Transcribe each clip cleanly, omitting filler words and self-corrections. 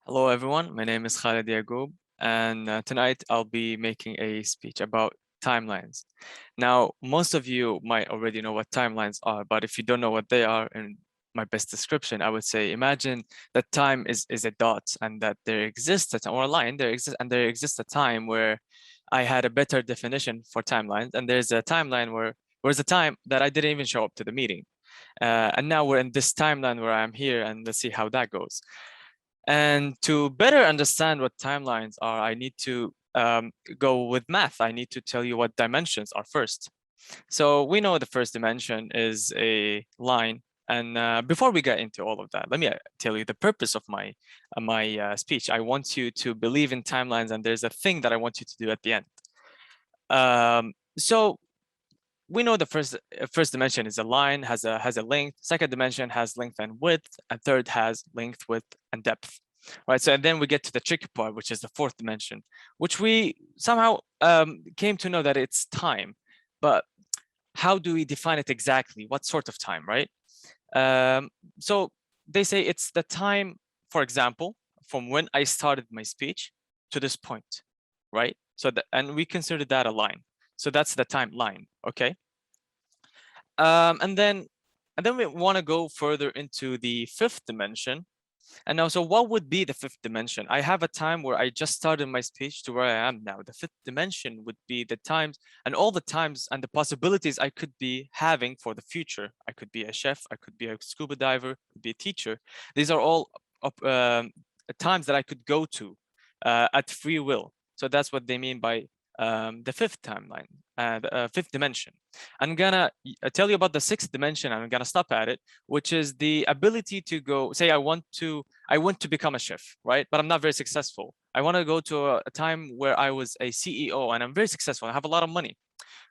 Hello, everyone. My name is Khalid Yagoub, and tonight I'll be making a speech about timelines. Now, most of you might already know what timelines are, but if you don't know what they are, in my best description, I would say imagine that time is a dot, and that there exists a time, or a line, there exists a time where I had a better definition for timelines, and there's a timeline where's a time that I didn't even show up to the meeting. And now we're in this timeline where I'm here, and let's see how that goes. And to better understand what timelines are, I need to go with math. I need to tell you what dimensions are first. So we know the first dimension is a line. And before we get into all of that, let me tell you the purpose of my speech. I want you to believe in timelines, and there's a thing that I want you to do at the end. So we know the first dimension is a line, has a length. Second dimension has length and width, and third has length, width, and depth. Right. So and then we get to the tricky part, which is the fourth dimension, which we somehow came to know that it's time. But how do we define it exactly? What sort of time, right? So they say it's the time, for example, from when I started my speech to this point, right? So and we consider that a line. So that's the timeline, okay? And then we want to go further into the fifth dimension. And now, so what would be the fifth dimension? I have a time where I just started my speech to where I am now. The fifth dimension would be the times and all the times and the possibilities I could be having for the future. I could be a chef, I could be a scuba diver, I could be a teacher. These are all times that I could go to at free will. So that's what they mean by the fifth timeline, the fifth dimension. I'm gonna tell you about the sixth dimension, and I'm gonna stop at it, which is the ability to go, say I want to become a chef, right? But I'm not very successful. I want to go to a time where I was a CEO and I'm very successful. I have a lot of money.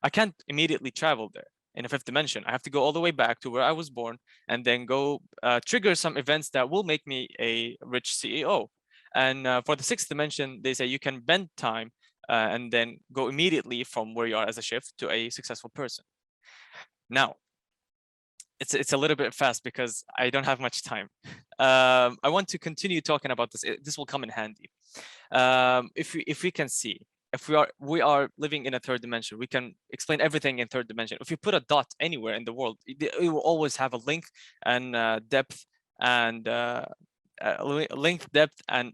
I can't immediately travel there in a fifth dimension. I have to go all the way back to where I was born and then go trigger some events that will make me a rich CEO. And for the sixth dimension, they say you can bend time and then go immediately from where you are as a chef to a successful person. Now, it's a little bit fast because I don't have much time. I want to continue talking about this. This will come in handy. If we can see, if we are living in a third dimension, we can explain everything in third dimension. If you put a dot anywhere in the world, it will always have a length and depth and length, depth, and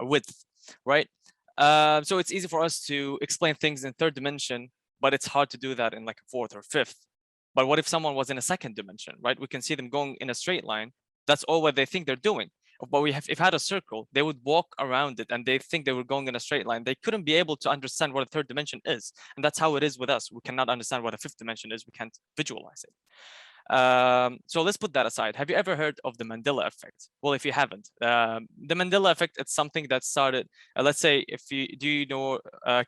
width, right? So it's easy for us to explain things in third dimension, but it's hard to do that in like a fourth or fifth. But what if someone was in a second dimension, right? We can see them going in a straight line. That's all what they think they're doing. But if had a circle, they would walk around it and they think they were going in a straight line. They couldn't be able to understand what a third dimension is. And that's how it is with us. We cannot understand what a fifth dimension is. We can't visualize it. So let's put that aside. Have you ever heard of the Mandela Effect? Well, if you haven't, the Mandela Effect, it's something that started, let's say, do you know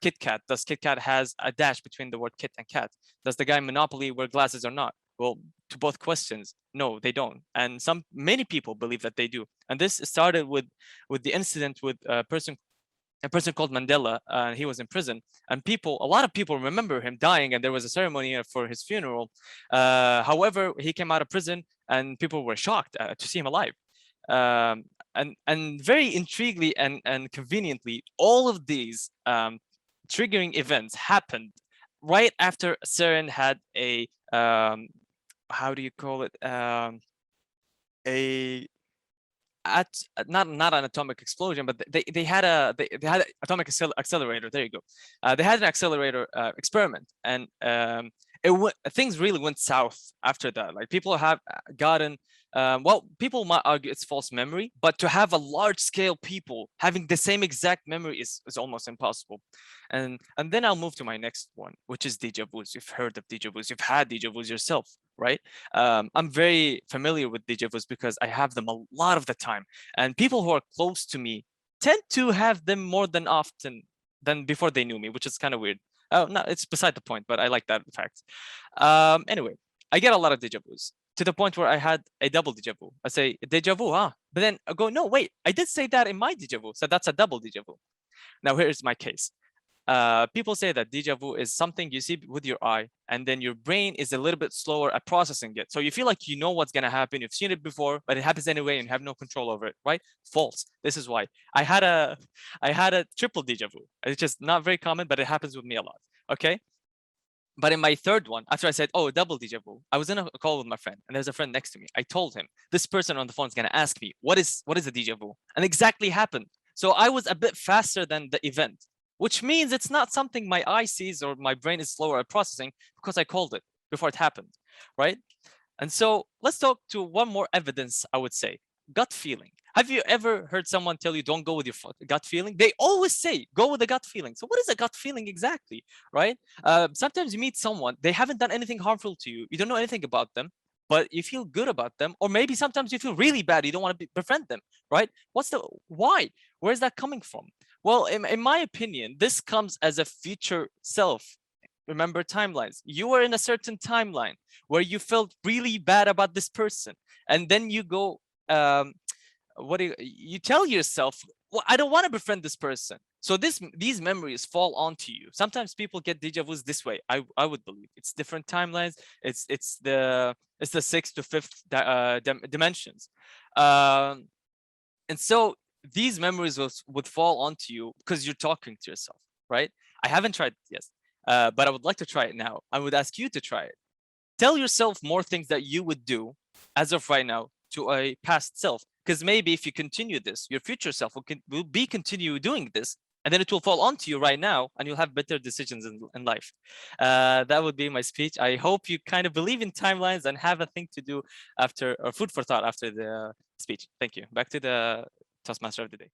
Kit Kat? Does Kit Kat has a dash between the word kit and cat? Does the guy Monopoly wear glasses or not? Well, to both questions, no, they don't. And many people believe that they do. And this started with the incident with a person called Mandela. He was in prison, and a lot of people remember him dying, and there was a ceremony for his funeral. However, he came out of prison, and people were shocked to see him alive. And very intriguingly and conveniently, all of these triggering events happened right after Seren had a how do you call it, a not an atomic explosion, but they had an atomic accelerator. There you go. They had an accelerator experiment, and things really went south after that. Like people have gotten well, people might argue it's false memory, but to have a large scale people having the same exact memory is almost impossible. And then I'll move to my next one, which is deja vus. You've heard of deja vus. You've had deja vus yourself, right? I'm very familiar with deja vus because I have them a lot of the time, and people who are close to me tend to have them more than often than before they knew me, which is kind of weird. Oh, no, it's beside the point, but I like that fact. Anyway, I get a lot of deja vus to the point where I had a double deja vu. I say deja vu, but then I go, no, wait, I did say that in my deja vu, so that's a double deja vu. Now here's my case. People say that deja vu is something you see with your eye, and then your brain is a little bit slower at processing it. So you feel like you know what's gonna happen, you've seen it before, but it happens anyway and you have no control over it, right? False. This is why I had a triple deja vu. It's just not very common, but it happens with me a lot. Okay. But in my third one, after I said, oh, double deja vu, I was in a call with my friend, and there's a friend next to me. I told him, this person on the phone is going to ask me, what is a deja vu? And exactly happened. So I was a bit faster than the event, which means it's not something my eye sees or my brain is slower at processing because I called it before it happened, right? And so let's talk to one more evidence, I would say, gut feeling. Have you ever heard someone tell you don't go with your gut feeling? They always say go with the gut feeling. So what is a gut feeling exactly, right? Sometimes you meet someone, they haven't done anything harmful to you. You don't know anything about them, but you feel good about them. Or maybe sometimes you feel really bad. You don't want to befriend them, right? Why? Where's that coming from? Well, in my opinion, this comes as a future self. Remember timelines. You were in a certain timeline where you felt really bad about this person. And then you go, what do you tell yourself, well, I don't want to befriend this person. So these memories fall onto you. Sometimes people get deja vus this way. I would believe it's different timelines. It's the sixth to fifth dimensions, and so these memories would fall onto you because you're talking to yourself, right? I haven't tried it yet, but I would like to try it now. I would ask you to try it. Tell yourself more things that you would do as of right now to a past self, because maybe if you continue this, your future self will be continue doing this, and then it will fall onto you right now, and you'll have better decisions in life. That would be my speech. I hope you kind of believe in timelines and have a thing to do after, or food for thought after the speech. Thank you. Back to the Toastmaster of the day.